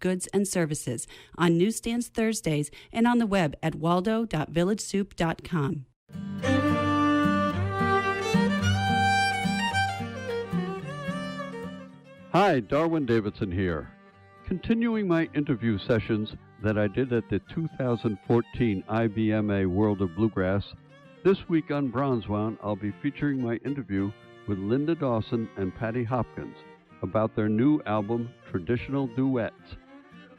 goods, and services on newsstands Thursdays and on the web at waldo.villagesoup.com. Hi, Darwin Davidson here. Continuing my interview sessions that I did at the 2014 IBMA World of Bluegrass, this week on Bronzewound, I'll be featuring my interview with Linda Dawson and Patty Hopkins about their new album, Traditional Duets.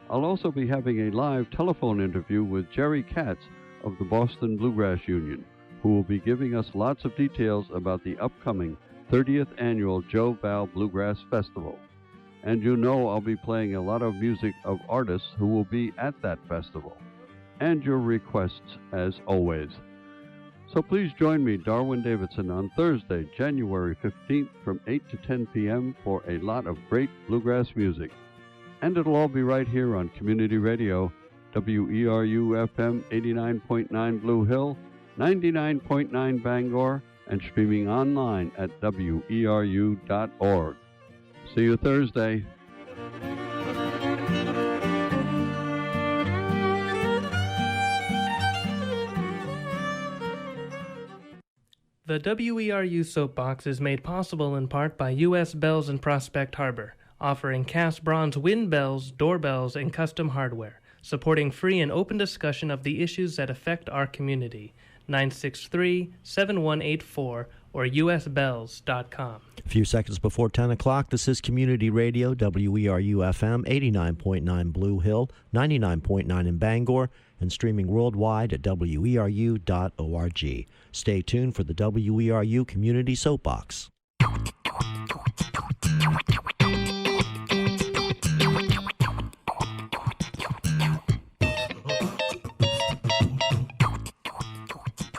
I'll also be having a live telephone interview with Jerry Katz of the Boston Bluegrass Union, who will be giving us lots of details about the upcoming 30th Annual Joe Val Bluegrass Festival. And you know I'll be playing a lot of music of artists who will be at that festival, and your requests as always. So please join me, Darwin Davidson, on Thursday, January 15th from 8 to 10 p.m. for a lot of great bluegrass music. And it'll all be right here on Community Radio, WERU-FM 89.9 Blue Hill, 99.9 Bangor, and streaming online at weru.org. See you Thursday. The WERU Soapbox is made possible in part by U.S. Bells in Prospect Harbor, offering cast bronze wind bells, doorbells, and custom hardware, supporting free and open discussion of the issues that affect our community. 963-7184 or usbells.com. A few seconds before 10 o'clock, this is Community Radio, WERU-FM, 89.9 Blue Hill, 99.9 in Bangor, and streaming worldwide at weru.org. Stay tuned for the WERU Community Soapbox.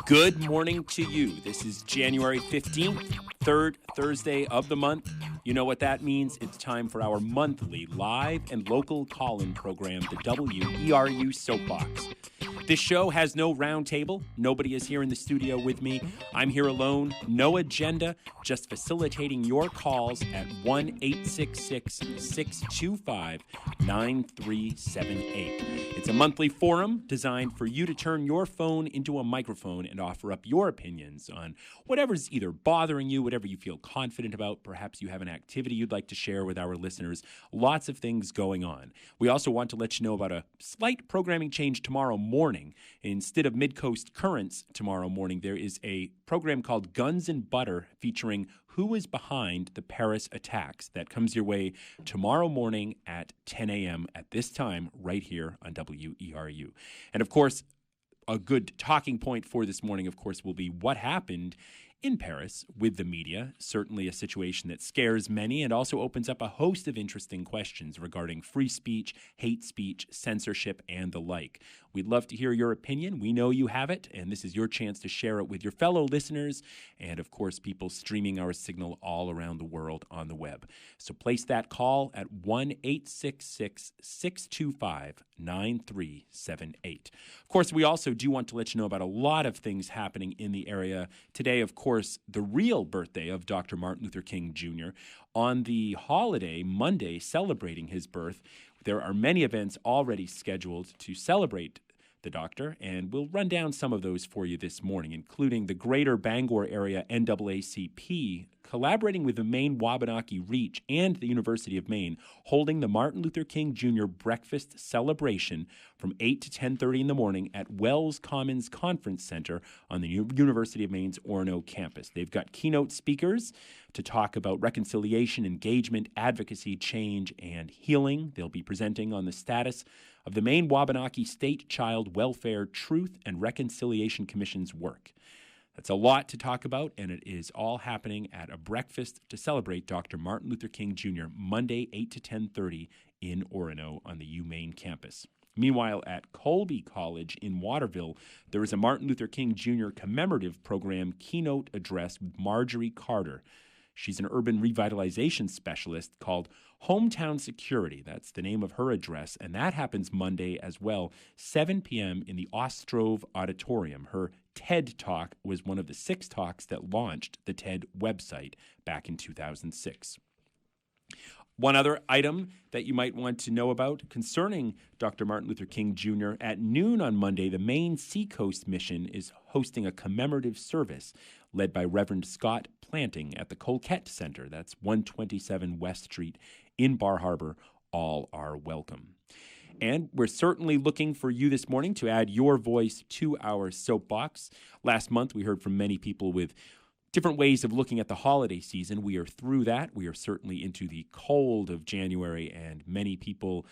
Good morning to you. This is January 15th, third Thursday of the month. You know what that means. It's time for our monthly live and local call-in program, the WERU Soapbox. This show has no round table. Nobody is here in the studio with me. I'm here alone, no agenda, just facilitating your calls at 1-866-625-9378. It's a monthly forum designed for you to turn your phone into a microphone and offer up your opinions on whatever's either bothering you, whatever you feel confident about. Perhaps you have an activity you'd like to share with our listeners. Lots of things going on. We also want to let you know about a slight programming change tomorrow morning. Instead of Mid-Coast Currents tomorrow morning, there is a program called Guns and Butter featuring who is behind the Paris attacks. That comes your way tomorrow morning at 10 a.m. at this time right here on WERU. And of course, a good talking point for this morning, of course, will be what happened in Paris with the media, certainly a situation that scares many and also opens up a host of interesting questions regarding free speech, hate speech, censorship, and the like. We'd love to hear your opinion. We know you have it, and this is your chance to share it with your fellow listeners and, of course, people streaming our signal all around the world on the web. So place that call at 1-866-625-9378. Of course, we also do want to let you know about a lot of things happening in the area. Today, of course, the real birthday of Dr. Martin Luther King Jr. On the holiday, Monday, celebrating his birth, there are many events already scheduled to celebrate the doctor, and we'll run down some of those for you this morning, including the Greater Bangor Area NAACP collaborating with the Maine Wabanaki Reach and the University of Maine, holding the Martin Luther King Jr. breakfast celebration from 8 to 10:30 in the morning at Wells Commons Conference Center on the University of Maine's Orono campus. They've got keynote speakers to talk about reconciliation, engagement, advocacy, change, and healing. They'll be presenting on the status of the Maine Wabanaki State Child Welfare Truth and Reconciliation Commission's work. That's a lot to talk about, and it is all happening at a breakfast to celebrate Dr. Martin Luther King Jr. Monday, 8 to 10:30 in Orono on the UMaine campus. Meanwhile, at Colby College in Waterville, there is a Martin Luther King Jr. commemorative program keynote address with Marjorie Carter. She's an urban revitalization specialist called Hometown Security. That's the name of her address, and that happens Monday as well, 7 p.m. in the Ostrove Auditorium. Her TED Talk was one of the 6 talks that launched the TED website back in 2006. One other item that you might want to know about concerning Dr. Martin Luther King Jr. At noon on Monday, the Maine Seacoast Mission is hosting a commemorative service led by Reverend Scott Planting at the Colquette Center. That's 127 West Street in Bar Harbor. All are welcome. And we're certainly looking for you this morning to add your voice to our soapbox. Last month, we heard from many people with different ways of looking at the holiday season. We are through that. We are certainly into the cold of January, and many people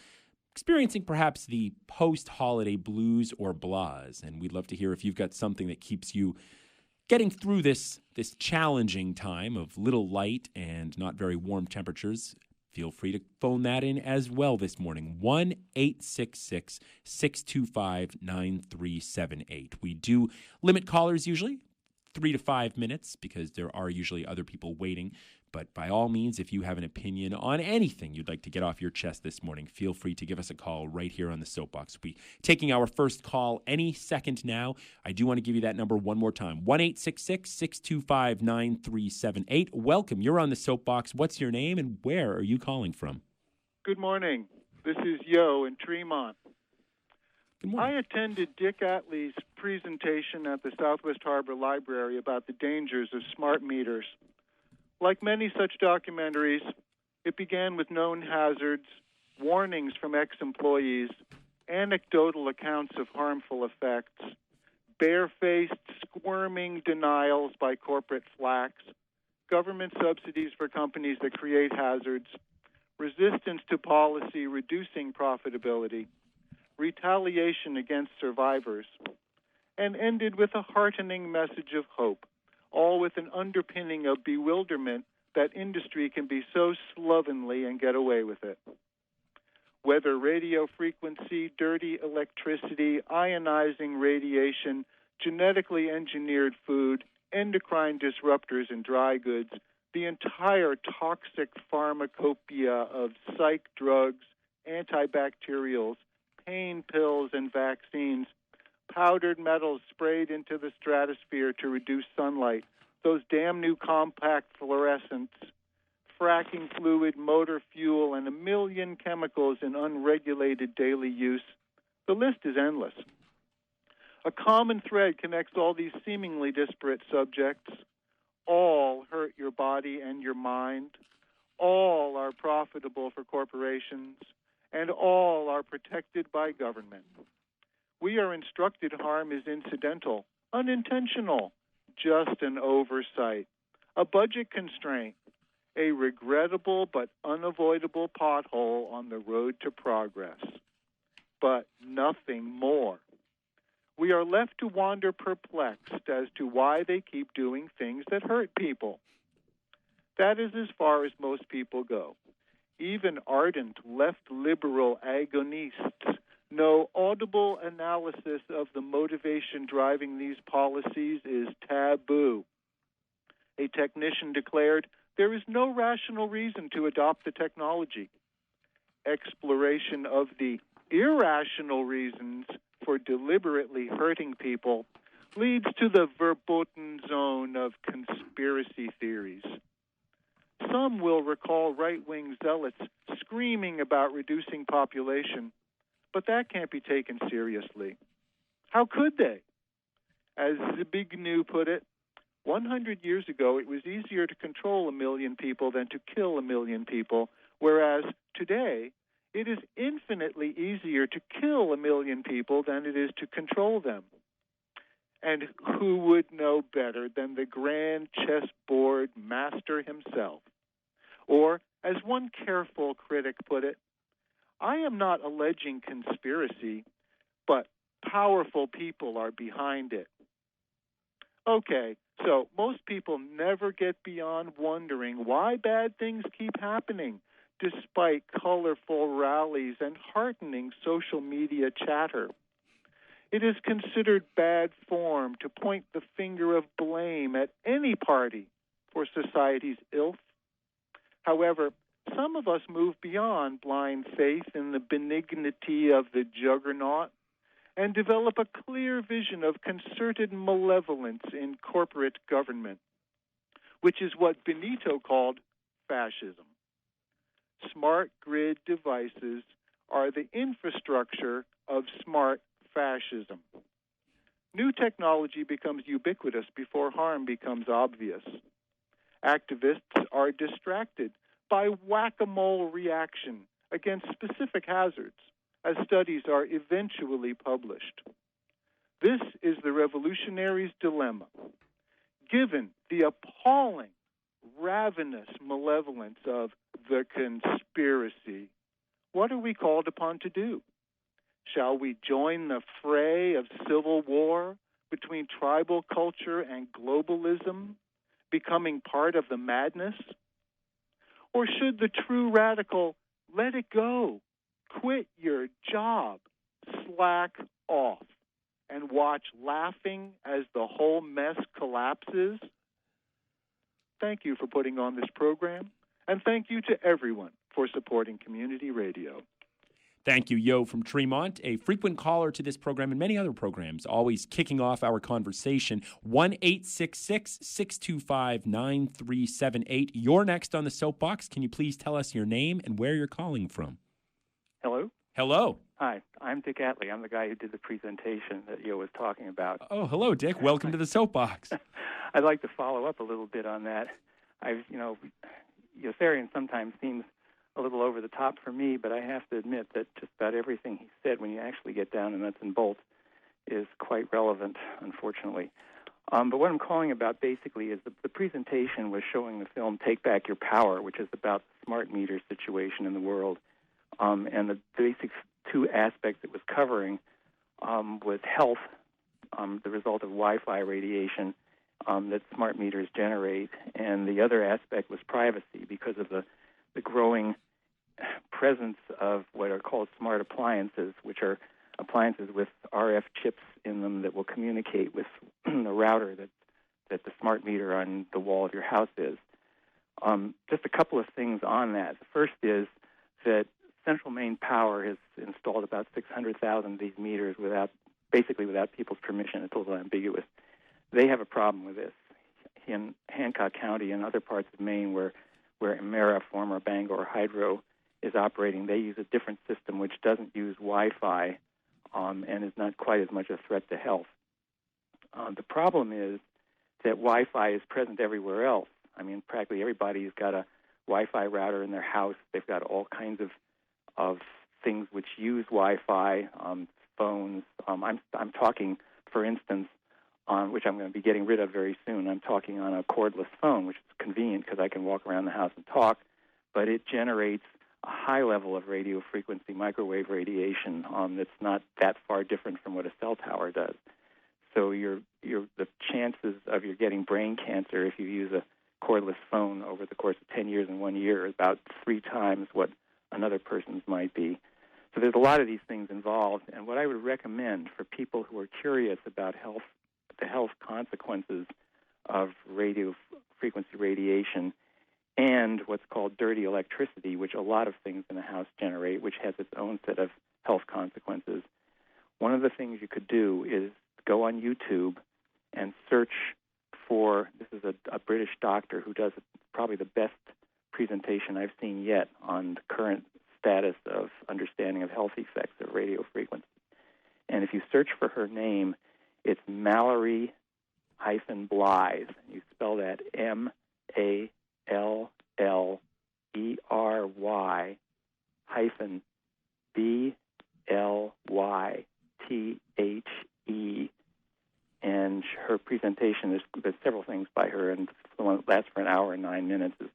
experiencing perhaps the post-holiday blues or blahs. And we'd love to hear if you've got something that keeps you getting through this challenging time of little light and not very warm temperatures. Feel free to phone that in as well this morning, 1-866-625-9378. We do limit callers usually 3 to 5 minutes because there are usually other people waiting. But by all means, if you have an opinion on anything you'd like to get off your chest this morning, feel free to give us a call right here on the Soapbox. We'll be taking our first call any second now. I do want to give you that number one more time, 1-866-625-9378. Welcome. You're on the Soapbox. What's your name and where are you calling from? Good morning. This is Yo in Tremont. Good morning. I attended Dick Atlee's presentation at the Southwest Harbor Library about the dangers of smart meters. Like many such documentaries, it began with known hazards, warnings from ex-employees, anecdotal accounts of harmful effects, barefaced, squirming denials by corporate flacks, government subsidies for companies that create hazards, resistance to policy reducing profitability, retaliation against survivors, and ended with a heartening message of hope, all with an underpinning of bewilderment that industry can be so slovenly and get away with it. Whether radio frequency, dirty electricity, ionizing radiation, genetically engineered food, endocrine disruptors and dry goods, the entire toxic pharmacopoeia of psych drugs, antibacterials, pain pills and vaccines, powdered metals sprayed into the stratosphere to reduce sunlight, those damn new compact fluorescents, fracking fluid, motor fuel, and a million chemicals in unregulated daily use. The list is endless. A common thread connects all these seemingly disparate subjects. All hurt your body and your mind. All are profitable for corporations. And all are protected by government. We are instructed harm is incidental, unintentional, just an oversight, a budget constraint, a regrettable but unavoidable pothole on the road to progress. But nothing more. We are left to wander perplexed as to why they keep doing things that hurt people. That is as far as most people go. Even ardent left-liberal agonists know audible analysis of the motivation driving these policies is taboo. A technician declared, there is no rational reason to adopt the technology. Exploration of the irrational reasons for deliberately hurting people leads to the verboten zone of conspiracy theories. Some will recall right-wing zealots screaming about reducing population, but that can't be taken seriously. How could they? As Zbigniew put it, 100 years ago it was easier to control 1 million people than to kill 1 million people, whereas today it is infinitely easier to kill 1 million people than it is to control them. And who would know better than the grand chessboard master himself? Or, as one careful critic put it, I am not alleging conspiracy, but powerful people are behind it. Okay, so most people never get beyond wondering why bad things keep happening, despite colorful rallies and heartening social media chatter. It is considered bad form to point the finger of blame at any party for society's ills. However, some of us move beyond blind faith in the benignity of the juggernaut and develop a clear vision of concerted malevolence in corporate government, which is what Benito called fascism. smart grid devices are the infrastructure of smart fascism. New technology becomes ubiquitous before harm becomes obvious. Activists are distracted by whack-a-mole reaction against specific hazards as studies are eventually published. This is the revolutionary's dilemma. Given the appalling, ravenous malevolence of the conspiracy, what are we called upon to do? Shall we join the fray of civil war between tribal culture and globalism, becoming part of the madness? Or should the true radical let it go, quit your job, slack off, and watch laughing as the whole mess collapses? Thank you for putting on this program, and thank you to everyone for supporting community radio. Thank you, Yo from Tremont, a frequent caller to this program and many other programs, always kicking off our conversation. 1-866-625-9378. You're next on the Soapbox. Can you please tell us your name and where you're calling from? Hello? Hello. Hi, I'm Dick Atley. I'm the guy who did the presentation that Yo was talking about. Oh, hello, Dick. Welcome to the Soapbox. I'd like to follow up a little bit on that. Yossarian sometimes seems a little over the top for me, but I have to admit that just about everything he said, when you actually get down to nuts and bolts, is quite relevant, unfortunately. But what I'm calling about basically is the presentation was showing the film Take Back Your Power, which is about the smart meter situation in the world. And the basic two aspects it was covering was health, the result of Wi-Fi radiation that smart meters generate, and the other aspect was privacy because of the growing presence of what are called smart appliances, which are appliances with RF chips in them that will communicate with the router that the smart meter on the wall of your house is. Just a couple of things on that. The first is that Central Maine Power has installed about 600,000 of these meters without people's permission. It's a little ambiguous. They have a problem with this. In Hancock County and other parts of Maine where Emera, former Bangor Hydro, is operating, they use a different system which doesn't use Wi-Fi and is not quite as much a threat to health. The problem is that Wi-Fi is present everywhere else. I mean, practically everybody's got a Wi-Fi router in their house. They've got all kinds of things which use Wi-Fi, phones. I'm talking, for instance, on which I'm going to be getting rid of very soon. I'm talking on a cordless phone, which is convenient because I can walk around the house and talk, but it generates a high level of radio frequency microwave radiation that's not that far different from what a cell tower does. So the chances of you getting brain cancer if you use a cordless phone over the course of 10 years in 1 year is about 3 times what another person's might be. So there's a lot of these things involved, and what I would recommend for people who are curious about the health consequences of radio frequency radiation and what's called dirty electricity, which a lot of things in a house generate, which has its own set of health consequences. One of the things you could do is go on YouTube and search for, this is a British doctor who does probably the best presentation I've seen yet on the current status of understanding of health effects of radio frequency. And if you search for her name, it's Mallory-Blythe. You spell that MALLERY-BLYTHE. And her presentation, there's several things by her, and the one that lasts for an hour and 9 minutes is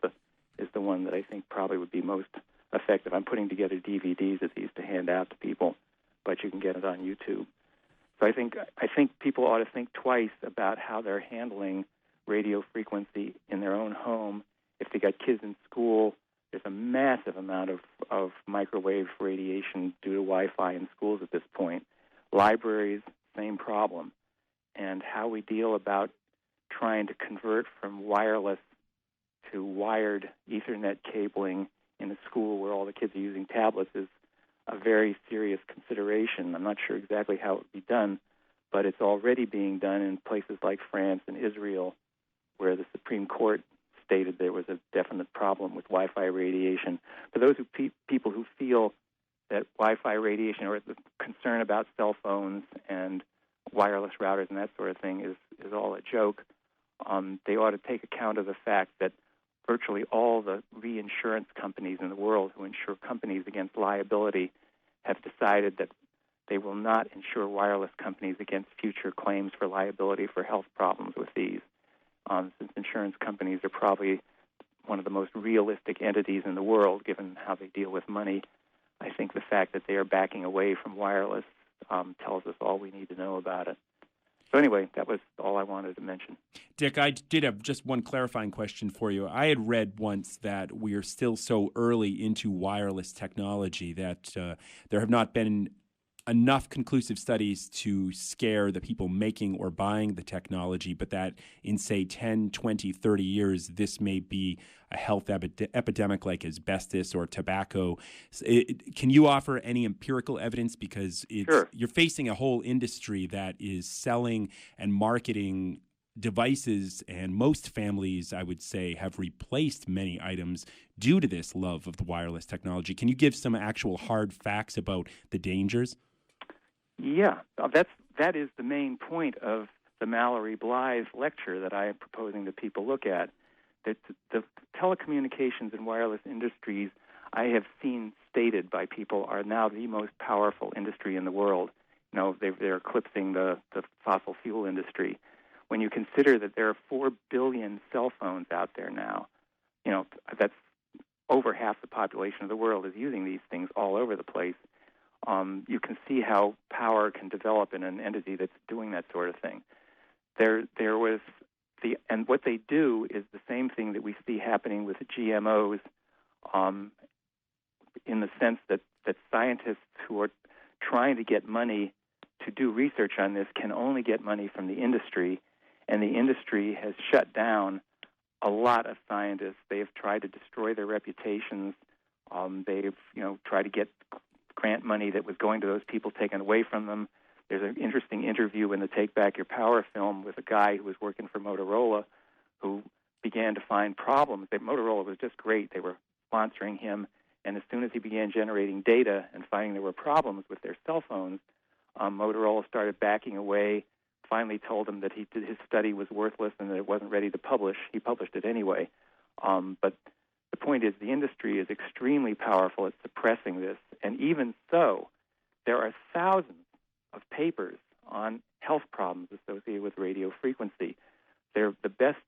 the one that I think probably would be most effective. I'm putting together DVDs of these to hand out to people, but you can get it on YouTube. So I think people ought to think twice about how they're handling radio frequency in their own home. If they got kids in school, there's a massive amount of microwave radiation due to Wi-Fi in schools at this point. Libraries, same problem. And how we deal about trying to convert from wireless to wired Ethernet cabling in a school where all the kids are using tablets is a very serious consideration. I'm not sure exactly how it would be done, but it's already being done in places like France and Israel, where the Supreme Court stated there was a definite problem with Wi-Fi radiation. For those people who feel that Wi-Fi radiation or the concern about cell phones and wireless routers and that sort of thing is all a joke, they ought to take account of the fact that virtually all the reinsurance companies in the world who insure companies against liability have decided that they will not insure wireless companies against future claims for liability for health problems with these. Since insurance companies are probably one of the most realistic entities in the world, given how they deal with money, I think the fact that they are backing away from wireless tells us all we need to know about it. So anyway, that was all I wanted to mention. Dick, I did have just one clarifying question for you. I had read once that we are still so early into wireless technology that there have not been enough conclusive studies to scare the people making or buying the technology, but that in, say, 10, 20, 30 years, this may be a health epidemic like asbestos or tobacco. Can you offer any empirical evidence? Because Sure. You're facing a whole industry that is selling and marketing devices, and most families, I would say, have replaced many items due to this love of the wireless technology. Can you give some actual hard facts about the dangers? Yeah, that is the main point of the Mallory Blythe lecture that I am proposing that people look at. That the telecommunications and wireless industries I have seen stated by people are now the most powerful industry in the world. You know, they're eclipsing the fossil fuel industry. When you consider that there are 4 billion cell phones out there now, you know, that's over half the population of the world is using these things all over the place. You can see how power can develop in an entity that's doing that sort of thing. There was and what they do is the same thing that we see happening with GMOs, in the sense that scientists who are trying to get money to do research on this can only get money from the industry, and the industry has shut down a lot of scientists. They have tried to destroy their reputations. They've tried to get grant money that was going to those people taken away from them. There's an interesting interview in the Take Back Your Power film with a guy who was working for Motorola who began to find problems. Motorola was just great. They were sponsoring him, and as soon as he began generating data and finding there were problems with their cell phones, Motorola started backing away, finally told him that his study was worthless and that it wasn't ready to publish. He published it anyway. But the point is the industry is extremely powerful at suppressing this, and even so, there are thousands of papers on health problems associated with radio frequency. They're the best,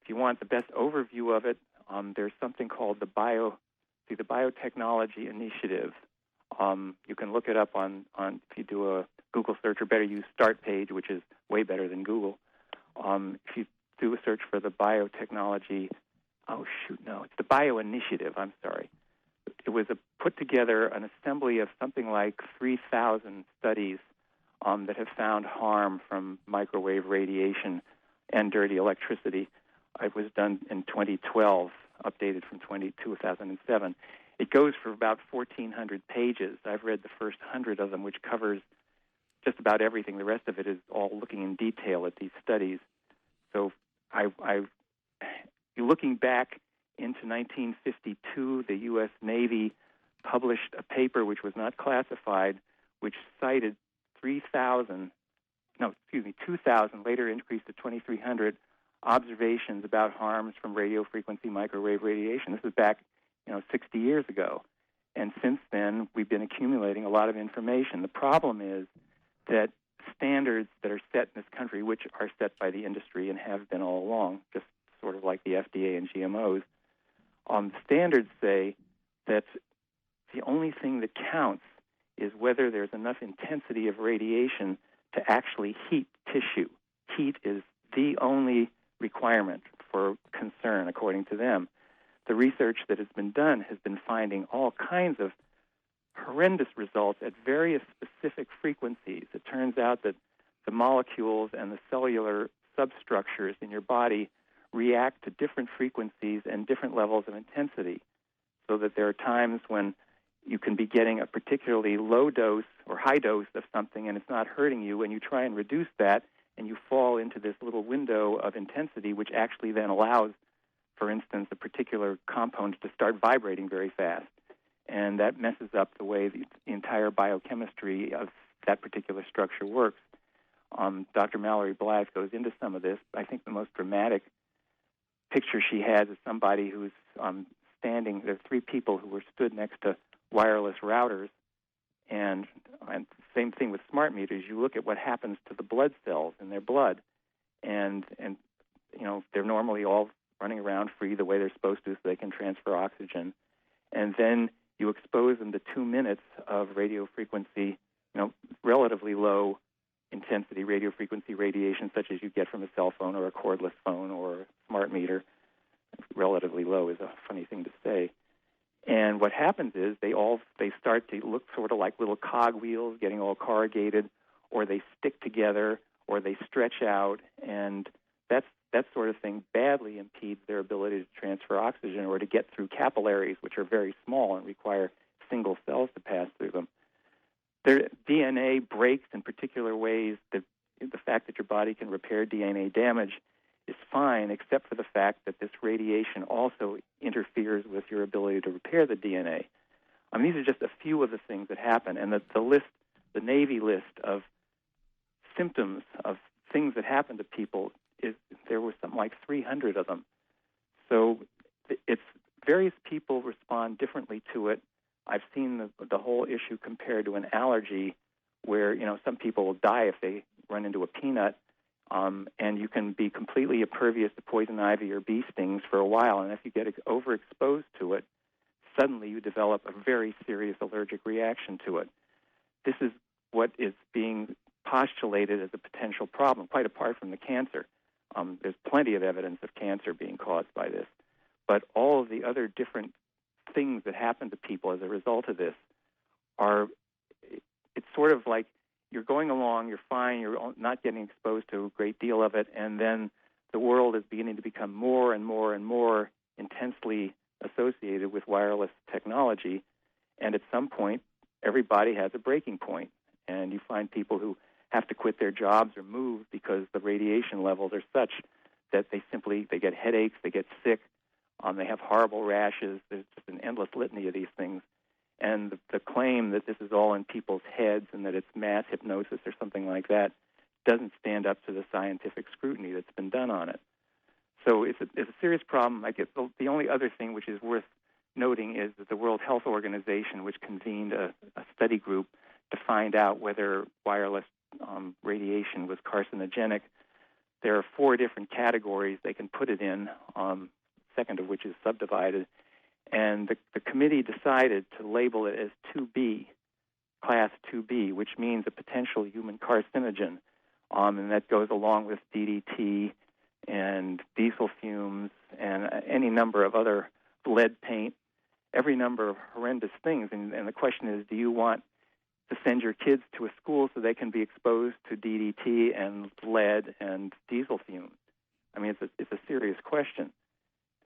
if you want the best overview of it, there's something called the Biotechnology Initiative. You can look it up on if you do a Google search, or better use Start Page, which is way better than Google. If you do a search for the biotechnology, it's the Bio Initiative, I'm sorry. It was put together an assembly of something like 3,000 studies that have found harm from microwave radiation and dirty electricity. It was done in 2012, updated from 2007. It goes for about 1,400 pages. I've read the first 100 of them, which covers just about everything. The rest of it is all looking in detail at these studies. So looking back into 1952, the U.S. Navy published a paper which was not classified, which cited 2,000, later increased to 2,300 observations about harms from radio frequency microwave radiation. This is back, 60 years ago. And since then, we've been accumulating a lot of information. The problem is that standards that are set in this country, which are set by the industry and have been all along, just sort of like the FDA and GMOs, standards say that the only thing that counts is whether there's enough intensity of radiation to actually heat tissue. Heat is the only requirement for concern, according to them. The research that has been done has been finding all kinds of horrendous results at various specific frequencies. It turns out that the molecules and the cellular substructures in your body react to different frequencies and different levels of intensity, so that there are times when you can be getting a particularly low dose or high dose of something and it's not hurting you, and you try and reduce that, and you fall into this little window of intensity, which actually then allows for instance, a particular compound to start vibrating very fast. And that messes up the way the entire biochemistry of that particular structure works. Dr. Mallory Blatz goes into some of this. I think the most dramatic picture she has is somebody who's standing. There are three people who were stood next to wireless routers, and same thing with smart meters. You look at what happens to the blood cells in their blood, and they're normally all running around free the way they're supposed to, so they can transfer oxygen, and then you expose them to 2 minutes of radio frequency, relatively low intensity radio frequency radiation, such as you get from a cell phone or a cordless phone or a smart meter. Relatively low is a funny thing to say. And what happens is they start to look sort of like little cogwheels getting all corrugated, or they stick together, or they stretch out, and that sort of thing badly impedes their ability to transfer oxygen or to get through capillaries, which are very small and require single cells to pass through them. Their DNA breaks in particular ways. The fact that your body can repair DNA damage is fine, except for the fact that this radiation also interferes with your ability to repair the DNA. These are just a few of the things that happen, and the Navy list of symptoms of things that happen to people there was something like 300 of them. So it's various people respond differently to it. I've seen the whole issue compared to an allergy, where some people will die if they run into a peanut. And you can be completely impervious to poison ivy or bee stings for a while, and if you get overexposed to it, suddenly you develop a very serious allergic reaction to it. This is what is being postulated as a potential problem, quite apart from the cancer. There's plenty of evidence of cancer being caused by this, but all of the other different things that happen to people as a result of this it's sort of like you're going along, you're fine, you're not getting exposed to a great deal of it, and then the world is beginning to become more and more and more intensely associated with wireless technology, and at some point, everybody has a breaking point, and you find people who have to quit their jobs or move because the radiation levels are such that they get headaches, they get sick, they have horrible rashes. There's just an endless litany of these things. And the claim that this is all in people's heads and that it's mass hypnosis or something like that doesn't stand up to the scientific scrutiny that's been done on it. So it's a serious problem. I guess the only other thing which is worth noting is that the World Health Organization, which convened a study group to find out whether wireless radiation was carcinogenic, there are 4 different categories they can put it in, second of which is subdivided. And the committee decided to label it as 2B, class 2B, which means a potential human carcinogen. And that goes along with DDT and diesel fumes and any number of other lead paint, every number of horrendous things. And the question is, do you want to send your kids to a school so they can be exposed to DDT and lead and diesel fumes? I mean, it's a serious question.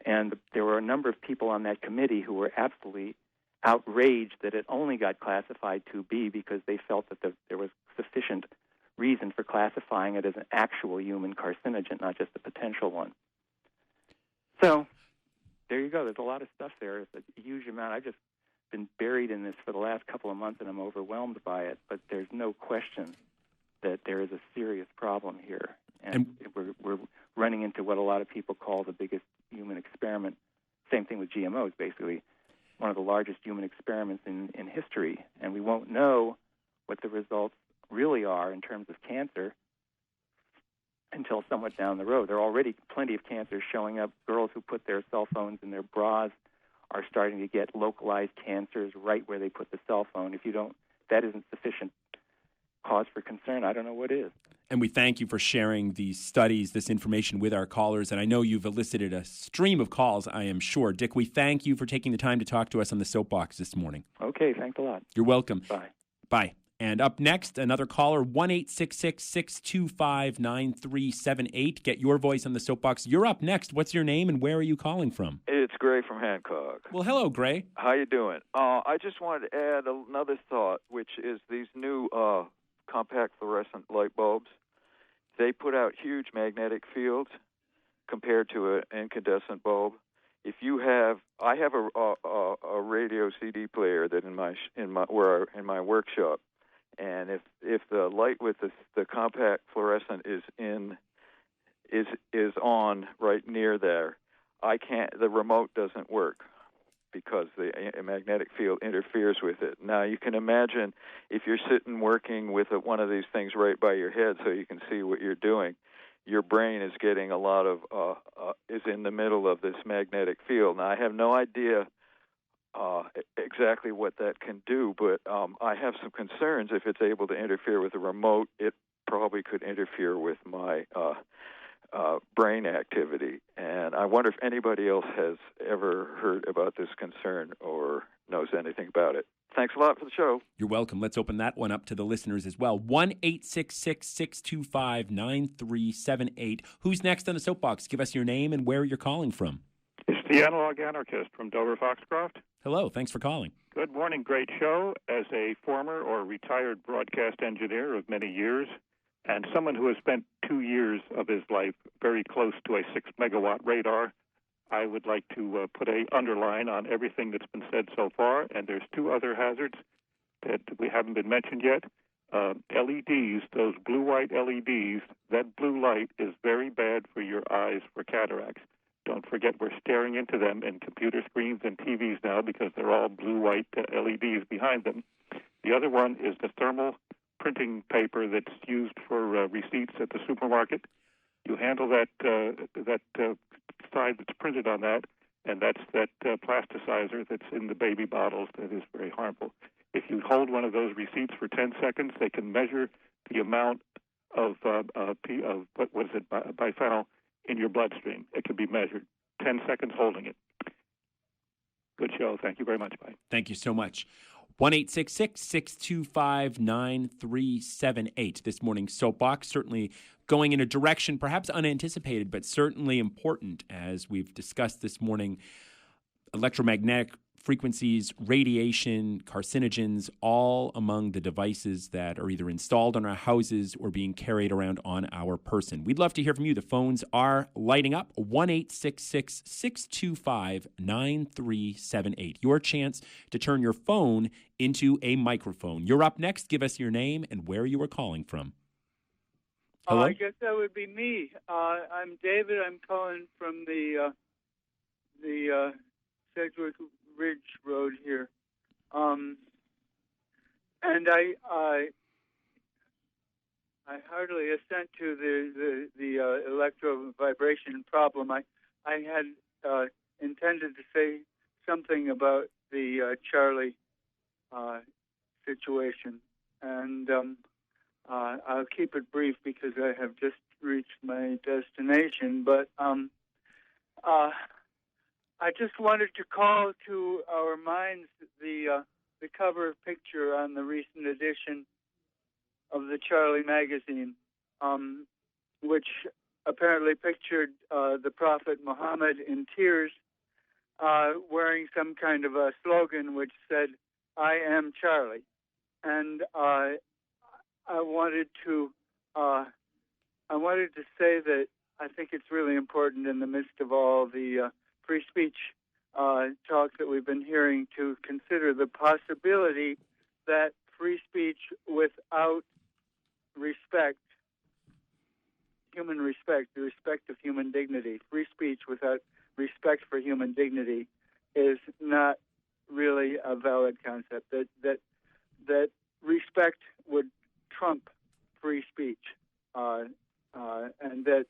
And there were a number of people on that committee who were absolutely outraged that it only got classified 2B because they felt that there was sufficient reason for classifying it as an actual human carcinogen, not just a potential one. So there you go. There's a lot of stuff there. It's a huge amount. I've just been buried in this for the last couple of months, and I'm overwhelmed by it. But there's no question that there is a serious problem here. And we're running into what a lot of people call the biggest human experiment. Same thing with GMOs, basically. One of the largest human experiments in history. And we won't know what the results really are in terms of cancer until somewhat down the road. There are already plenty of cancers showing up. Girls who put their cell phones in their bras are starting to get localized cancers right where they put the cell phone. If that isn't sufficient cause for concern, I don't know what is. And we thank you for sharing these studies, this information with our callers. And I know you've elicited a stream of calls, I am sure. Dick, we thank you for taking the time to talk to us on the Soapbox this morning. Okay, thanks a lot. You're welcome. Bye. Bye. And up next, another caller, 1-866-625-9378. Get your voice on the Soapbox. You're up next. What's your name and where are you calling from? It's Gray from Hancock. Well, hello, Gray. How you doing? I just wanted to add another thought, which is these new compact fluorescent light bulbs. They put out huge magnetic fields compared to an incandescent bulb. I have a radio CD player that in my workshop, and if the light with the compact fluorescent is on right near there, the remote doesn't work because the magnetic field interferes with it. Now you can imagine if you're sitting working with one of these things right by your head so you can see what you're doing, your brain is getting a lot of is in the middle of this magnetic field. Now I have no idea exactly what that can do, but I have some concerns. If it's able to interfere with the remote, it probably could interfere with my brain activity. And I wonder if anybody else has ever heard about this concern or knows anything about it. Thanks a lot for the show. You're welcome. Let's open that one up to the listeners as well. 1-866-625-9378. Who's next on the Soapbox? Give us your name and where you're calling from. It's the Analog Anarchist from Dover Foxcroft. Hello. Thanks for calling. Good morning. Great show. As a former or retired broadcast engineer of many years and someone who has spent 2 years of his life very close to a 6-megawatt radar, I would like to put an underline on everything that's been said so far, and there's 2 other hazards that we haven't been mentioned yet. LEDs, those blue-white LEDs, that blue light is very bad for your eyes for cataracts. Don't forget we're staring into them in computer screens and TVs now because they're all blue-white LEDs behind them. The other one is the thermal printing paper that's used for receipts at the supermarket. You handle that side that's printed on that, and that's that plasticizer that's in the baby bottles that is very harmful. If you hold one of those receipts for 10 seconds, they can measure the amount of biphenyl in your bloodstream. It can be measured. 10 seconds holding it. Good show. Thank you very much. Bye. Thank you so much. 1-866-625-9378. This morning's Soapbox certainly going in a direction perhaps unanticipated, but certainly important as we've discussed this morning. Electromagnetic frequencies, radiation, carcinogens, all among the devices that are either installed on our houses or being carried around on our person. We'd love to hear from you. The phones are lighting up. 1-866-625-9378. Your chance to turn your phone into a microphone. You're up next. Give us your name and where you are calling from. Hello? I guess that would be me. I'm David. I'm calling from the Sedgwick Ridge Road here, and I heartily assent to the electro vibration problem. I had intended to say something about the Charlie situation, and I'll keep it brief because I have just reached my destination. But I just wanted to call to our minds the cover picture on the recent edition of the Charlie magazine, which apparently pictured the Prophet Muhammad in tears, wearing some kind of a slogan which said, "I am Charlie." And I wanted to say that I think it's really important in the midst of all the free speech talk that we've been hearing to consider the possibility that free speech without respect, human respect, the respect of human dignity, free speech without respect for human dignity is not really a valid concept, that respect would trump free speech, and that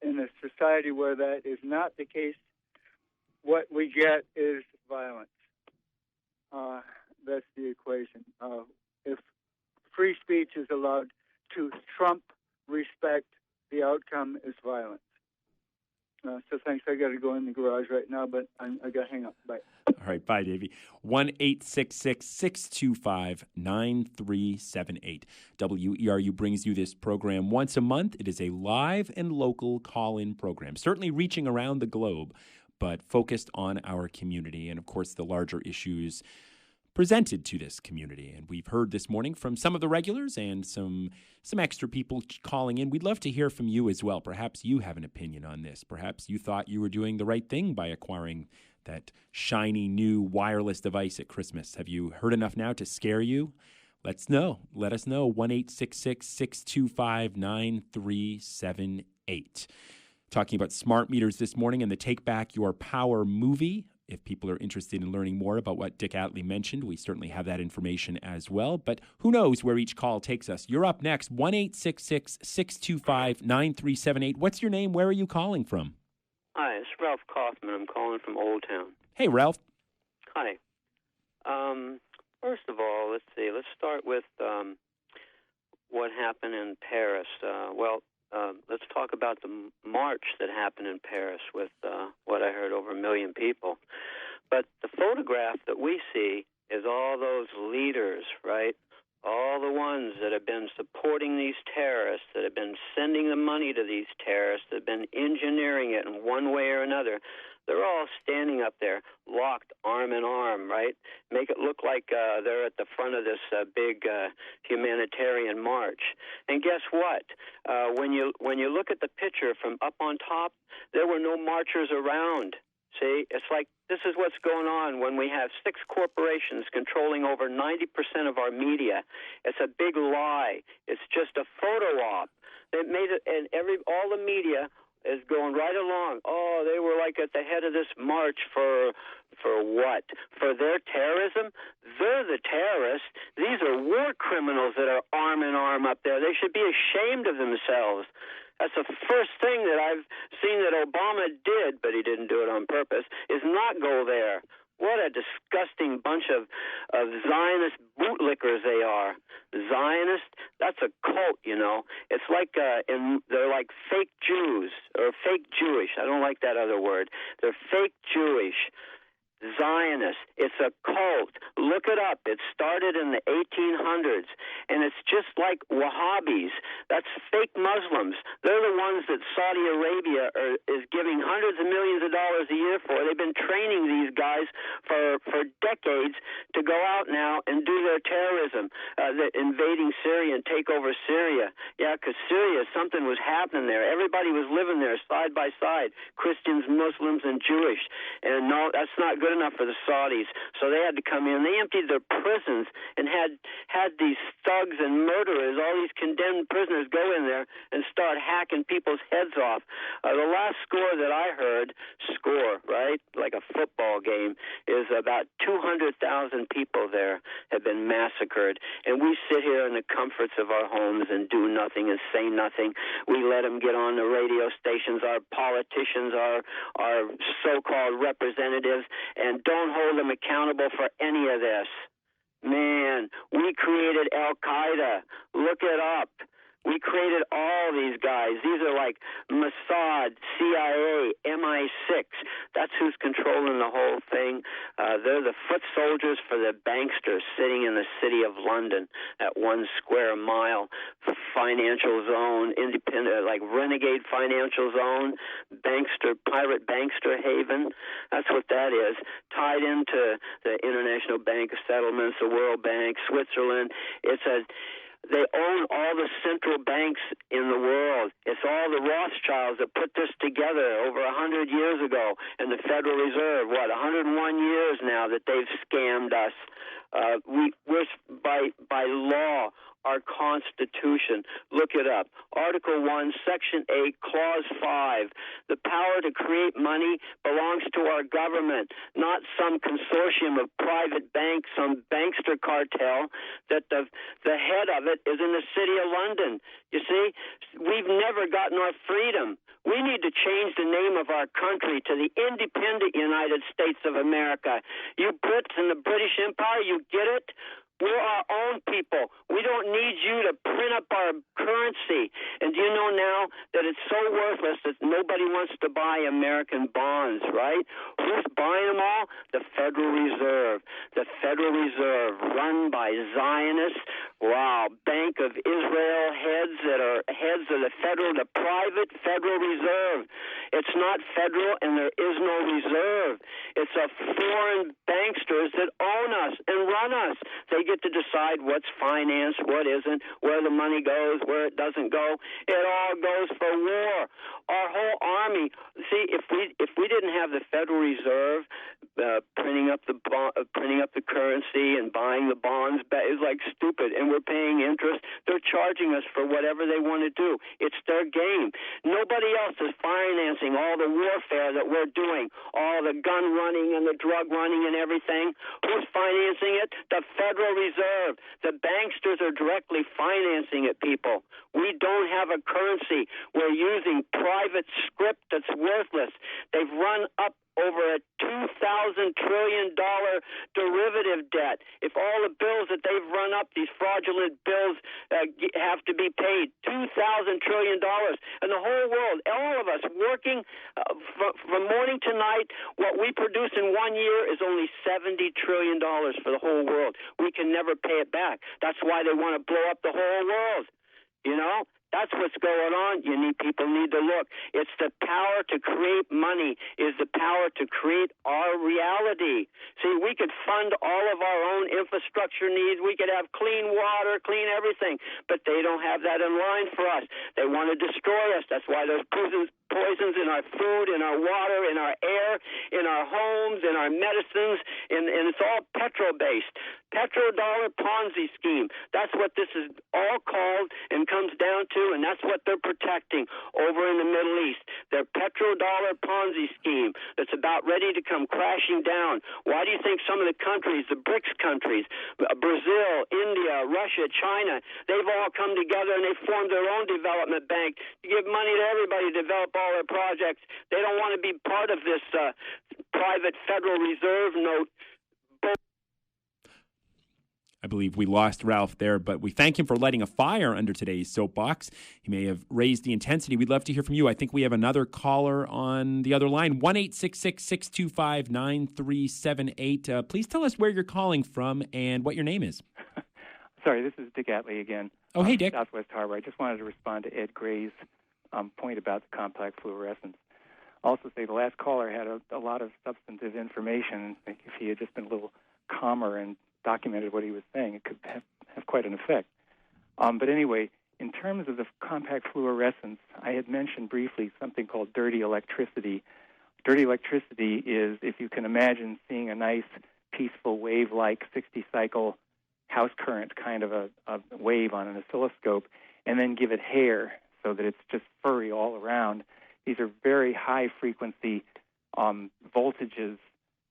in a society where that is not the case, what we get is violence. That's the equation. If free speech is allowed to trump respect, the outcome is violence. So thanks. I got to go in the garage right now, but I got to hang up. Bye. All right. Bye, Davey. 1-866-625-9378. WERU brings you this program once a month. It is a live and local call-in program, certainly reaching around the globe, but focused on our community and, of course, the larger issues presented to this community. And we've heard this morning from some of the regulars and some extra people calling in. We'd love to hear from you as well. Perhaps you have an opinion on this. Perhaps you thought you were doing the right thing by acquiring that shiny new wireless device at Christmas. Have you heard enough now to scare you? Let's know. Let us know. 1-866-625-9378. Talking about smart meters this morning and the Take Back Your Power movie. If people are interested in learning more about what Dick Atlee mentioned, we certainly have that information as well. But who knows where each call takes us. You're up next. 1-866-625-9378. What's your name? Where are you calling from? Hi, it's Ralph Kaufman. I'm calling from Old Town. Hey, Ralph. Hi. First of all, let's see. Let's start with what happened in Paris. Let's talk about the march that happened in Paris with what I heard, over 1 million people. But the photograph that we see is all those leaders, right? All the ones that have been supporting these terrorists, that have been sending the money to these terrorists, that have been engineering it in one way or another. They're all standing up there, locked arm in arm, right? Make it look like they're at the front of this big humanitarian march. And guess what? When you look at the picture from up on top, there were no marchers around. See, it's like this is what's going on when we have 6 corporations controlling over 90% of our media. It's a big lie. It's just a photo op. They made it, and all the media is going right along. Oh, they were like at the head of this march for what? For their terrorism? They're the terrorists. These are war criminals that are arm in arm up there. They should be ashamed of themselves. That's the first thing that I've seen that Obama did, but he didn't do it on purpose, is not go there. What a disgusting bunch of Zionist bootlickers they are. Zionist, that's a cult, you know. It's like they're like fake Jews or fake Jewish. I don't like that other word. They're fake Jewish. Zionist. It's a cult. Look it up. It started in the 1800s, and it's just like Wahhabis. That's fake Muslims. They're the ones that Saudi Arabia is giving hundreds of millions of dollars a year for. They've been training these guys for decades to go out now and do their terrorism, invading Syria and take over Syria. Yeah, because Syria, something was happening there. Everybody was living there side by side, Christians, Muslims, and Jewish. And no, that's not good enough for the Saudis, so they had to come in. They emptied their prisons and had these thugs and murderers, all these condemned prisoners, go in there and start hacking people's heads off. The last score that I heard, right, like a football game, is about 200,000 people there have been massacred, and we sit here in the comforts of our homes and do nothing and say nothing. We let them get on the radio stations, our politicians, our so-called representatives, and don't hold them accountable for any of this. Man, we created Al-Qaeda. Look it up. We created all these guys. These are like Mossad, CIA, MI6. That's who's controlling the whole thing. They're the foot soldiers for the banksters sitting in the city of London at 1 square mile. Financial zone, independent, like renegade financial zone, pirate bankster haven. That's what that is. Tied into the International Bank of Settlements, the World Bank, Switzerland. They own all the central banks in the world. It's all the Rothschilds that put this together over 100 years ago. And the Federal Reserve, 101 years now that they've scammed us. We're by law, our Constitution. Look it up. Article 1, Section 8, Clause 5. The power to create money belongs to our government, not some consortium of private banks, some bankster cartel that the head of it is in the city of London. You see, we've never gotten our freedom. We need to change the name of our country to the independent United States of America. You Brits and the British Empire, you get it? We're our own people. We don't need you to print up our currency. And do you know now that it's so worthless that nobody wants to buy American bonds, right? Who's buying them all? The Federal Reserve. The Federal Reserve, run by Zionists. Wow, Bank of Israel heads that are heads of the private Federal Reserve. It's not federal and there is no reserve. It's a foreign banksters that own us and run decide what's financed, what isn't, where the money goes, where it doesn't go. It all goes for war. Our whole army. See, if we didn't have the Federal Reserve printing up the currency and buying the bonds, it's like stupid, and we're paying interest. They're charging us for whatever they want to do. It's their game. Nobody else is financing all the warfare that we're doing, all the gun running and the drug running and everything. Who's financing it? The Federal Reserve. The banksters are directly financing it, people. We don't have a currency. We're using private script that's worthless. They've run up over a $2,000 trillion derivative debt. If all the bills that they've run up, these fraudulent bills, have to be paid, $2,000 trillion. And the whole world, all of us working from morning to night, what we produce in 1 year is only $70 trillion for the whole world. We can never pay it back. That's why they want to blow up the whole world. You know? That's what's going on. People need to look. It's the power to create money, is the power to create our reality. See, we could fund all of our own infrastructure needs. We could have clean water, clean everything, but they don't have that in line for us. They want to destroy us. That's why there's poisons in our food, in our water, in our air, in our homes, in our medicines, and it's all petro-based. Petrodollar Ponzi scheme. That's what this is all called and comes down to, and that's what they're protecting over in the Middle East. Their petrodollar Ponzi scheme that's about ready to come crashing down. Why do you think some of the countries, the BRICS countries, Brazil, India, Russia, China, they've all come together and they've formed their own development bank to give money to everybody to develop all their projects? They don't want to be part of this private Federal Reserve note. I believe we lost Ralph there, but we thank him for lighting a fire under today's soapbox. He may have raised the intensity. We'd love to hear from you. I think we have another caller on the other line, 1-866-625-9378. Please tell us where you're calling from and what your name is. Sorry, this is Dick Atley again. Oh, hey, Dick. Southwest Harbor. I just wanted to respond to Ed Gray's point about the compact fluorescence. Also say the last caller had a lot of substantive information. I think if he had just been a little calmer and documented what he was saying, it could have quite an effect. But anyway, in terms of the compact fluorescence, I had mentioned briefly something called dirty electricity. Dirty electricity is, if you can imagine seeing a nice, peaceful, wave-like 60-cycle house current kind of a wave on an oscilloscope, and then give it hair so that it's just furry all around. These are very high-frequency voltages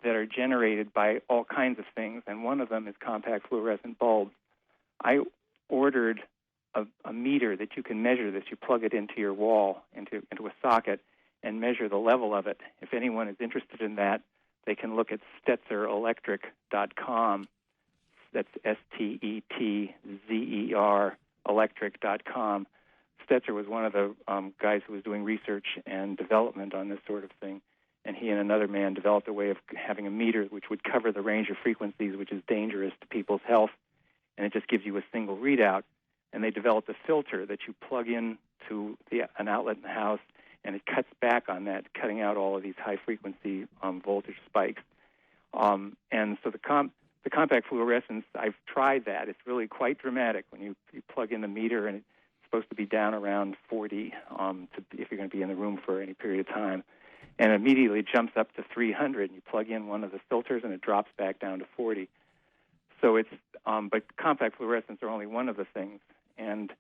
that are generated by all kinds of things, and one of them is compact fluorescent bulbs. I ordered a meter that you can measure this. You plug it into your wall, into a socket, and measure the level of it. If anyone is interested in that, they can look at StetzerElectric.com. That's STETZER electric.com. Stetzer was one of the guys who was doing research and development on this sort of thing. And he and another man developed a way of having a meter which would cover the range of frequencies, which is dangerous to people's health, and it just gives you a single readout. And they developed a filter that you plug in to an outlet in the house, and it cuts back on that, cutting out all of these high-frequency voltage spikes. And so the compact fluorescence, I've tried that. It's really quite dramatic when you plug in the meter, and it's supposed to be down around 40 if you're going to be in the room for any period of time. And immediately jumps up to 300. And you plug in one of the filters, and it drops back down to 40. So it's, but compact fluorescents are only one of the things. And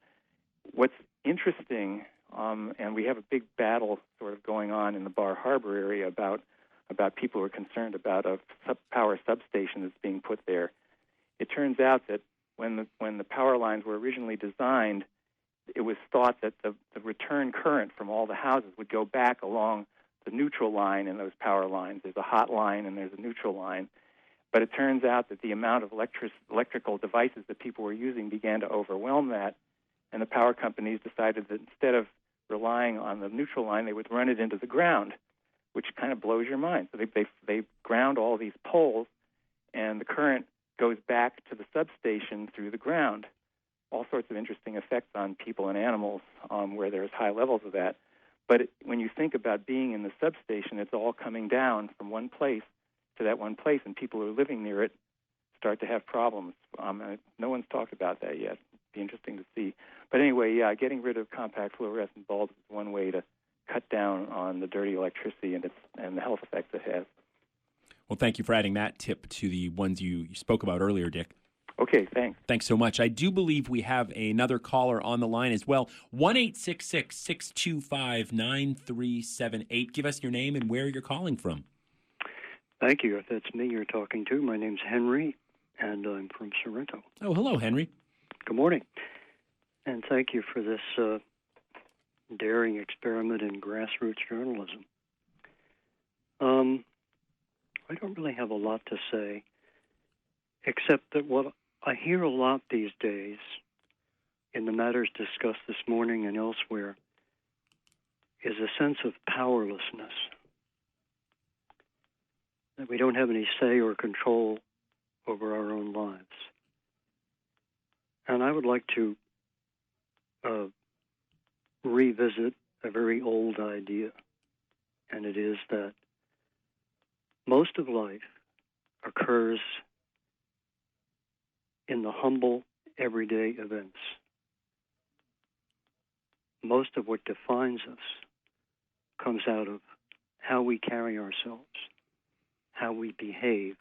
what's interesting, and we have a big battle sort of going on in the Bar Harbor area about people who are concerned about a power substation that's being put there. It turns out that when the power lines were originally designed, it was thought that the return current from all the houses would go back along the neutral line in those power lines. There's a hot line and there's a neutral line. But it turns out that the amount of electrical devices that people were using began to overwhelm that, and the power companies decided that instead of relying on the neutral line, they would run it into the ground, which kind of blows your mind. So they ground all these poles, and the current goes back to the substation through the ground. All sorts of interesting effects on people and animals where there's high levels of that. But when you think about being in the substation, it's all coming down from one place to that one place, and people who are living near it start to have problems. No one's talked about that yet. It'd be interesting to see. But anyway, yeah, getting rid of compact fluorescent bulbs is one way to cut down on the dirty electricity and the health effects it has. Well, thank you for adding that tip to the ones you spoke about earlier, Dick. Okay, thanks. Thanks so much. I do believe we have another caller on the line as well. 1-866-625-9378. Give us your name and where you're calling from. Thank you. If that's me you're talking to, my name's Henry, and I'm from Sorrento. Oh, hello, Henry. Good morning. And thank you for this daring experiment in grassroots journalism. I don't really have a lot to say, except that what I hear a lot these days in the matters discussed this morning and elsewhere is a sense of powerlessness, that we don't have any say or control over our own lives. And I would like to revisit a very old idea, and it is that most of life occurs in the humble, everyday events. Most of what defines us comes out of how we carry ourselves, how we behave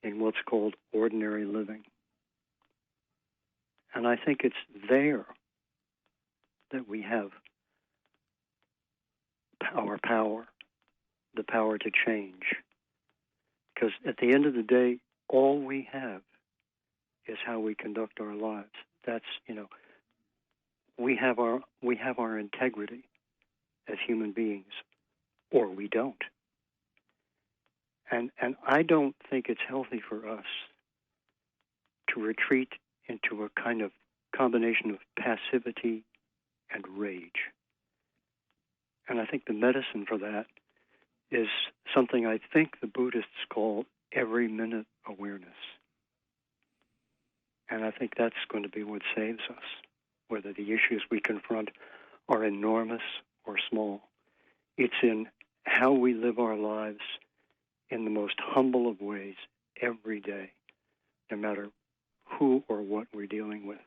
in what's called ordinary living. And I think it's there that we have our power, the power to change. Because at the end of the day, all we have is how we conduct our lives. That's, we have our integrity as human beings, or we don't. And I don't think it's healthy for us to retreat into a kind of combination of passivity and rage. And I think the medicine for that is something I think the Buddhists call every minute awareness. And I think that's going to be what saves us, whether the issues we confront are enormous or small. It's in how we live our lives in the most humble of ways every day, no matter who or what we're dealing with.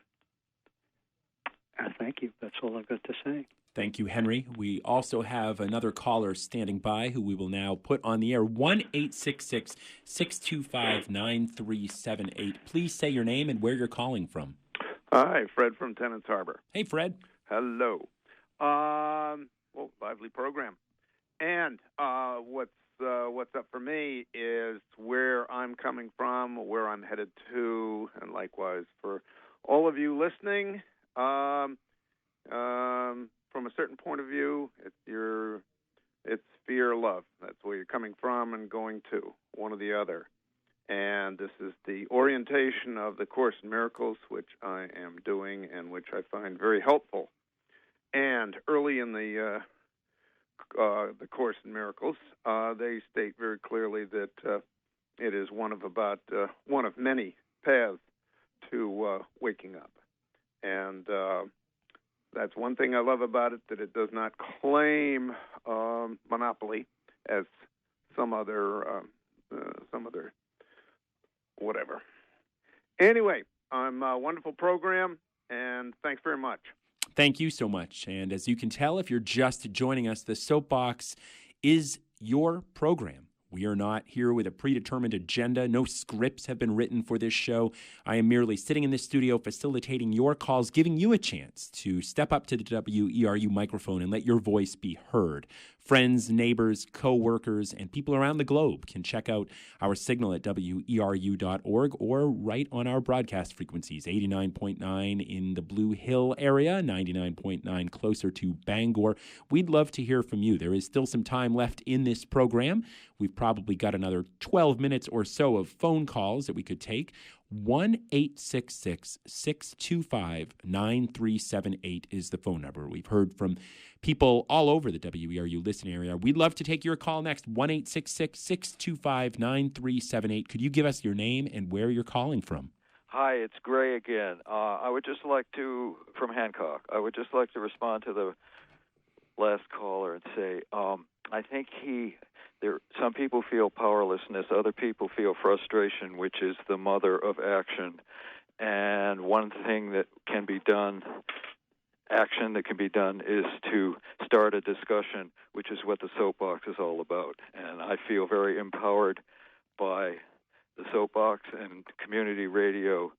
Thank you. That's all I've got to say. Thank you, Henry. We also have another caller standing by who we will now put on the air. 1-866-625-9378. Please say your name and where you're calling from. Hi, Fred from Tennants Harbor. Hey, Fred. Hello. Lively program. And what's up for me is where I'm coming from, where I'm headed to, and likewise for all of you listening. From a certain point of view, it's fear or love. That's where you're coming from and going to, one or the other. And this is the orientation of the Course in Miracles, which I am doing and which I find very helpful. And early in the Course in Miracles, they state very clearly that it is one of many paths to waking up. And that's one thing I love about it, that it does not claim monopoly as some other whatever. Anyway, I'm a wonderful program, and thanks very much. Thank you so much. And as you can tell, if you're just joining us, the Soapbox is your program. We are not here with a predetermined agenda. No scripts have been written for this show. I am merely sitting in this studio facilitating your calls, giving you a chance to step up to the WERU microphone and let your voice be heard. Friends, neighbors, co-workers, and people around the globe can check out our signal at WERU.org or right on our broadcast frequencies, 89.9 in the Blue Hill area, 99.9 closer to Bangor. We'd love to hear from you. There is still some time left in this program. We've probably got another 12 minutes or so of phone calls that we could take. 1-866-625-9378 is the phone number. We've heard from people all over the WERU listening area. We'd love to take your call next. 1-866-625-9378. Could you give us your name and where you're calling from? Hi, it's Gray again. I would just like to, from Hancock, I would just like to respond to the last caller and say, I think some people feel powerlessness, other people feel frustration, which is the mother of action. And one thing that can be done, action that can be done, is to start a discussion, which is what the Soapbox is all about. And I feel very empowered by the Soapbox and community radio.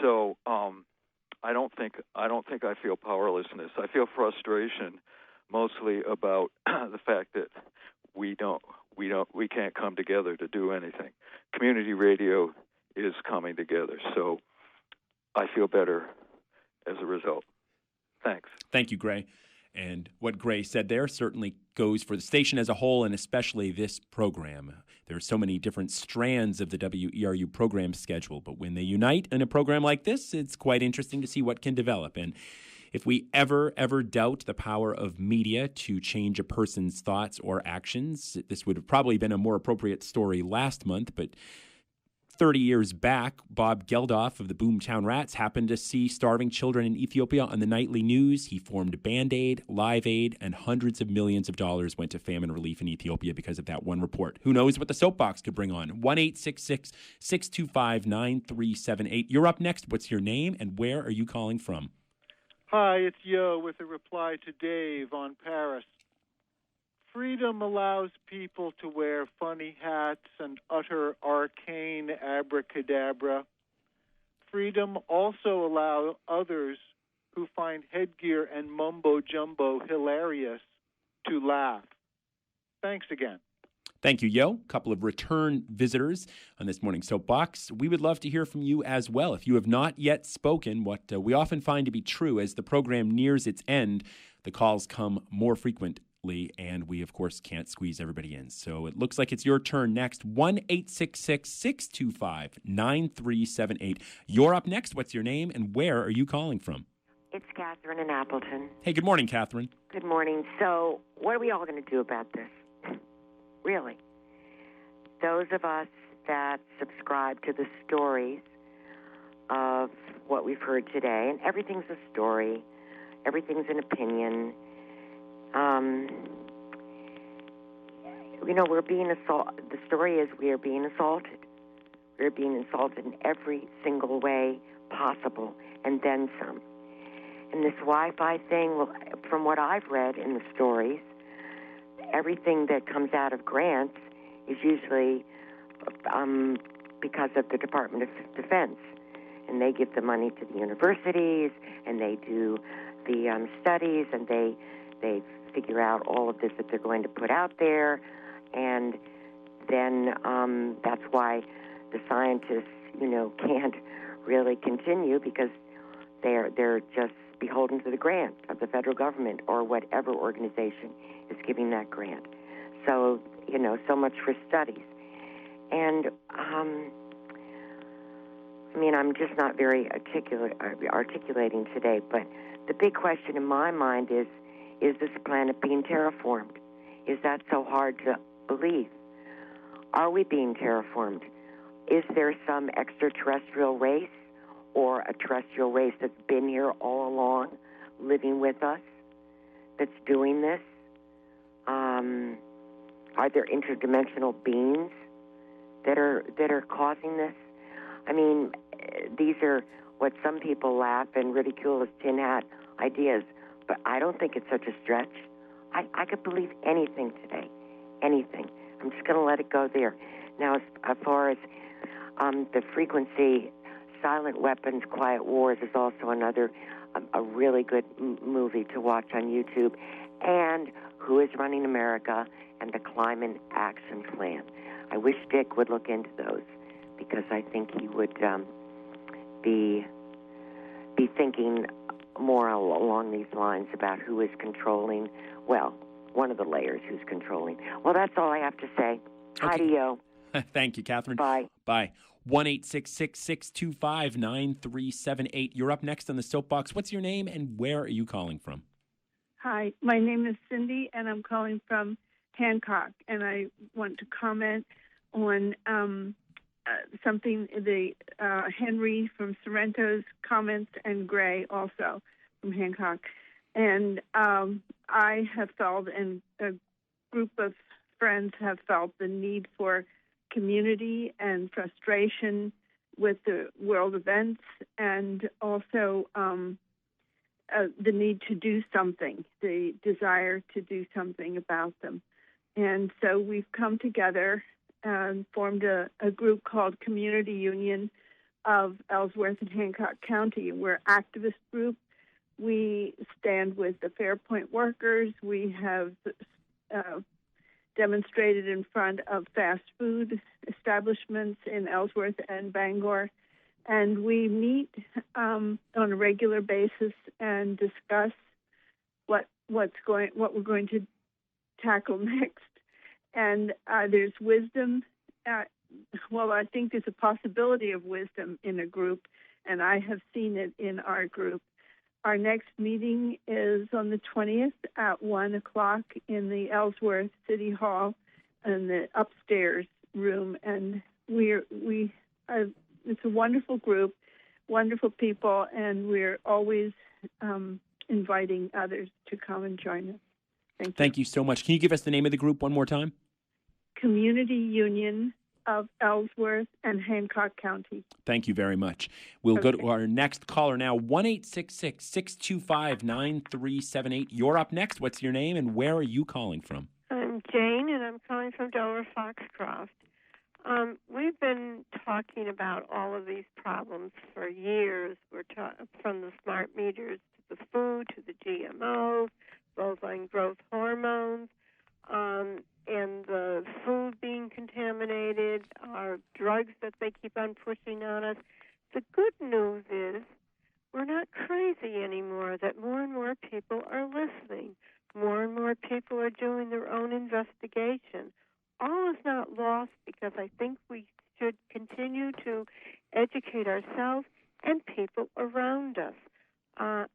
So I don't think I feel powerlessness. I feel frustration, mostly about the fact that we can't come together to do anything. Community radio is coming together, so I feel better as a result. Thanks. Thank you, Gray. And what Gray said there certainly goes for the station as a whole, and especially this program. There are so many different strands of the WERU program schedule, but when they unite in a program like this, it's quite interesting to see what can develop. And if we ever doubt the power of media to change a person's thoughts or actions, this would have probably been a more appropriate story last month, but 30 years back, Bob Geldof of the Boomtown Rats happened to see starving children in Ethiopia on the nightly news. He formed Band-Aid, Live Aid, and hundreds of millions of dollars went to famine relief in Ethiopia because of that one report. Who knows what the Soapbox could bring on? 1-866-625-9378. You're up next. What's your name and where are you calling from? Hi, it's Yo with a reply to Dave on Paris. Freedom allows people to wear funny hats and utter arcane abracadabra. Freedom also allows others who find headgear and mumbo-jumbo hilarious to laugh. Thanks again. Thank you, Yo. A couple of return visitors on this morning's Soapbox. We would love to hear from you as well. If you have not yet spoken, what we often find to be true as the program nears its end, the calls come more frequently, and we, of course, can't squeeze everybody in. So it looks like it's your turn next. 1-866-625-9378. You're up next. What's your name, and where are you calling from? It's Catherine in Appleton. Hey, good morning, Catherine. Good morning. So what are we all going to do about this? Really? Those of us that subscribe to the stories of what we've heard today, and everything's a story, everything's an opinion. We're being assaulted. The story is we are being assaulted. We're being insulted in every single way possible, and then some. And this Wi-Fi thing, from what I've read in the stories, everything that comes out of grants is usually because of the Department of Defense. And they give the money to the universities, and they do the studies, and they figure out all of this that they're going to put out there. And then that's why the scientists, can't really continue, because they're just beholden to the grant of the federal government or whatever organization is giving that grant. So, so much for studies. And, I'm just not very articulating today, but the big question in my mind is this planet being terraformed? Is that so hard to believe? Are we being terraformed? Is there some extraterrestrial race or a terrestrial race that's been here all along, living with us, that's doing this? Are there interdimensional beings that are causing this? These are what some people laugh and ridicule as tin hat ideas, but I don't think it's such a stretch. I could believe anything today, anything. I'm just going to let it go there. Now, as far as the frequency, Silent Weapons, Quiet Wars is also another a really good movie to watch on YouTube. And Who is Running America and the Climate Action Plan. I wish Dick would look into those, because I think he would be thinking more along these lines about who is controlling, one of the layers who's controlling. Well, that's all I have to say. Okay. Hi to you. Thank you, Catherine. Bye. Bye. 1-866-625-9378. You're up next on the Soapbox. What's your name and where are you calling from? Hi, my name is Cindy, and I'm calling from Hancock, and I want to comment on something Henry from Sorrento's comments, and Gray also from Hancock. And I have felt and group of friends have felt the need for community and frustration with the world events, and also the need to do something, the desire to do something about them. And so we've come together and formed a group called Community Union of Ellsworth and Hancock County. We're an activist group. We stand with the Fairpoint workers. We have demonstrated in front of fast food establishments in Ellsworth and Bangor. And we meet on a regular basis and discuss what we're going to tackle next. And there's wisdom. I think there's a possibility of wisdom in a group, and I have seen it in our group. Our next meeting is on the 20th at 1 o'clock in the Ellsworth City Hall in the upstairs room, and it's a wonderful group, wonderful people, and we're always inviting others to come and join us. Thank you so much. Can you give us the name of the group one more time? Community Union of Ellsworth and Hancock County. Thank you very much. We'll go to our next caller now, 1-866-625-9378. You're up next. What's your name and where are you calling from? I'm Jane, and I'm calling from Delaware Foxcroft. We've been talking about all of these problems for years. We're from the smart meters to the food to the GMOs, bovine growth hormones, and the food being contaminated, our drugs that they keep on pushing on us. The good news is we're not crazy anymore, that more and more people are listening. More and more people are doing their own investigation. All is not lost, because I think we should continue to educate ourselves and people around us. I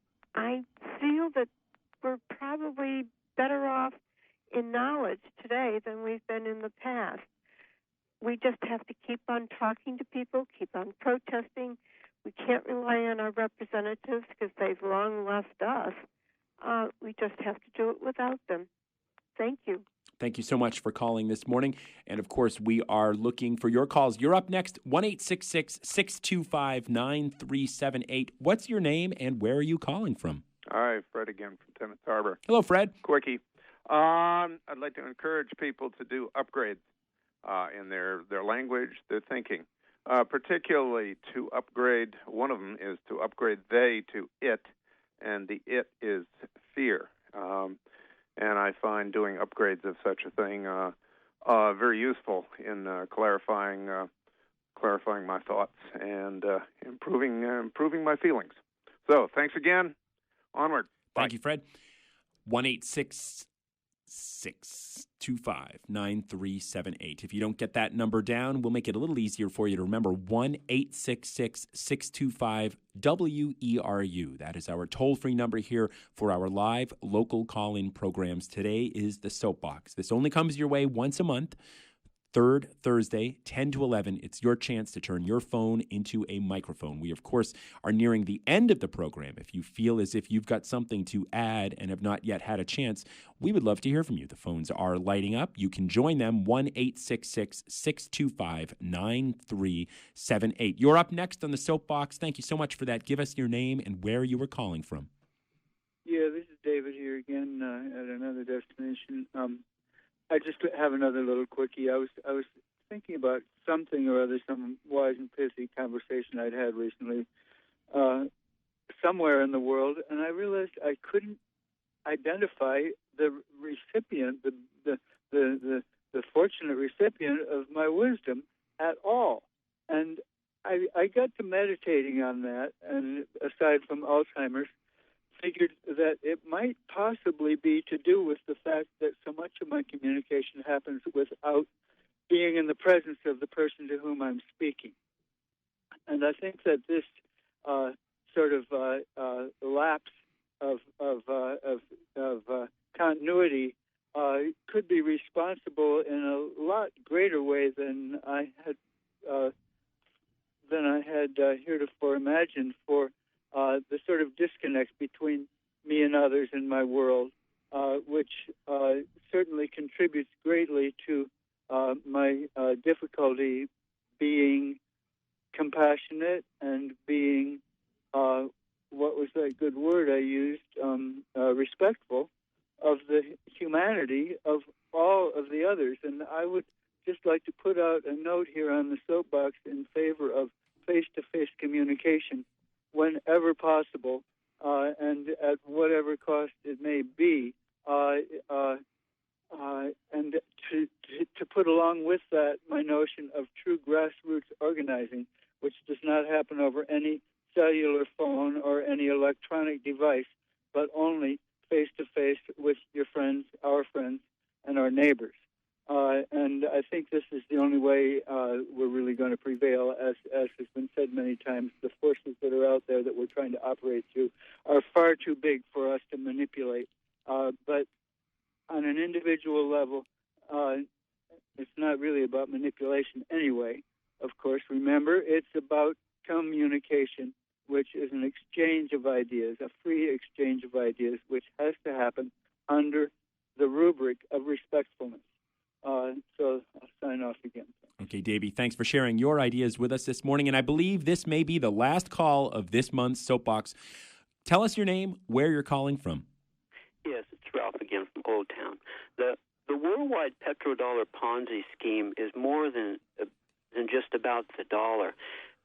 feel that we're probably better off in knowledge today than we've been in the past. We just have to keep on talking to people, keep on protesting. We can't rely on our representatives because they've long left us. We just have to do it without them. Thank you. Thank you so much for calling this morning. And, of course, we are looking for your calls. You're up next, 1-866-625-9378. What's your name and where are you calling from? Hi, Fred again from Tennant Harbor. Hello, Fred. Quickie. I'd like to encourage people to do upgrades in their language, their thinking, particularly to upgrade. One of them is to upgrade they to it, and the it is fear. And I find doing upgrades of such a thing very useful in clarifying my thoughts and improving my feelings. So thanks again. Onward. Bye. Thank you, Fred. 1-866-625-9378. If you don't get that number down, we'll make it a little easier for you to remember. 1-866-625-WERU. That is our toll-free number here for our live local call-in programs. Today is the Soapbox. This only comes your way once a month. Third Thursday, 10 to 11, it's your chance to turn your phone into a microphone. We, of course, are nearing the end of the program. If you feel as if you've got something to add and have not yet had a chance, we would love to hear from you. The phones are lighting up. You can join them, 1-866-625-9378. You're up next on the Soapbox. Thank you so much for that. Give us your name and where you were calling from. Yeah, this is David here again at another destination. I just have another little quickie. I was thinking about something or other, some wise and pithy conversation I'd had recently somewhere in the world, and I realized I couldn't identify the recipient, the fortunate recipient of my wisdom at all. And I got to meditating on that, and aside from Alzheimer's, figured that it might possibly be to do with the fact that so much of my communication happens without being in the presence of the person to whom I'm speaking. And I think that this sort of lapse of continuity could be responsible in a lot greater way than I had heretofore imagined for the sort of disconnect between me and others in my world. which certainly contributes greatly to my difficulty being compassionate and being, what was that good word I used, respectful of the humanity of all of the others. And I would just like to put out a note here on the soapbox in favor of face-to-face communication whenever possible, and at whatever cost it may be. And to put along with that my notion of true grassroots organizing, which does not happen over any cellular phone or any electronic device, but only face-to-face with your friends, our friends, and our neighbors. And I think this is the only way we're really going to prevail. As has been said many times, the forces that are out there that we're trying to operate through are far too big for us to manipulate. But on an individual level, it's not really about manipulation anyway. Of course, remember, it's about communication, which is an exchange of ideas, a free exchange of ideas, which has to happen under the rubric of respectfulness. So I'll sign off again. Okay, Davey, thanks for sharing your ideas with us this morning. And I believe this may be the last call of this month's Soapbox. Tell us your name, where you're calling from. Yes, it's Ralph again from Old Town. The worldwide petrodollar Ponzi scheme is more than just about the dollar.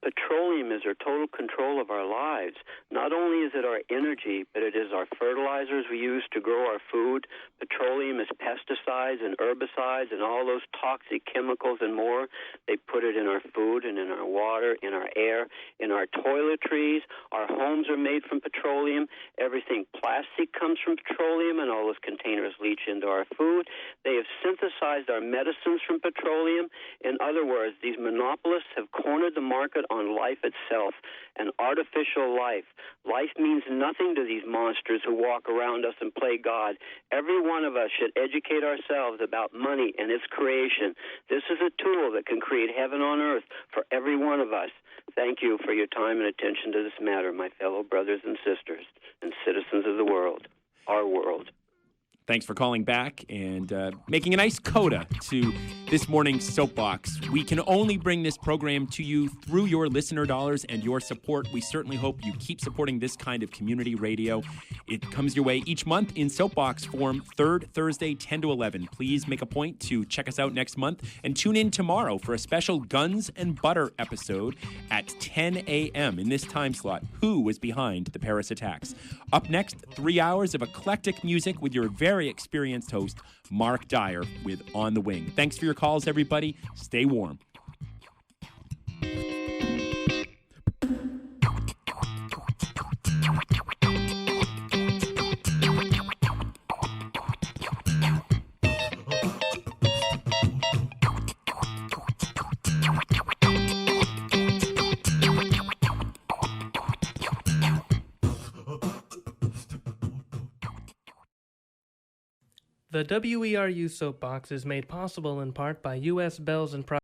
Petroleum is our total control of our lives. Not only is it our energy, but it is our fertilizers we use to grow our food. Petroleum is pesticides and herbicides and all those toxic chemicals and more. They put it in our food and in our water, in our air, in our toiletries. Our homes are made from petroleum. Everything plastic comes from petroleum, and all those containers leach into our food. They have synthesized our medicines from petroleum. In other words, these monopolists have cornered the market on life itself, an artificial life. Life means nothing to these monsters who walk around us and play God. Every one of us should educate ourselves about money and its creation. This is a tool that can create heaven on earth for every one of us. Thank you for your time and attention to this matter, my fellow brothers and sisters and citizens of the world, our world. Thanks for calling back and making a nice coda to this morning's Soapbox. We can only bring this program to you through your listener dollars and your support. We certainly hope you keep supporting this kind of community radio. It comes your way each month in Soapbox form, third Thursday, 10 to 11. Please make a point to check us out next month and tune in tomorrow for a special Guns and Butter episode at 10 a.m. in this time slot. Who was behind the Paris attacks? Up next, 3 hours of eclectic music with your very experienced host, Mark Dyer, with On the Wing. Thanks for your calls, everybody. Stay warm. The WERU Soapbox is made possible in part by U.S. Bells and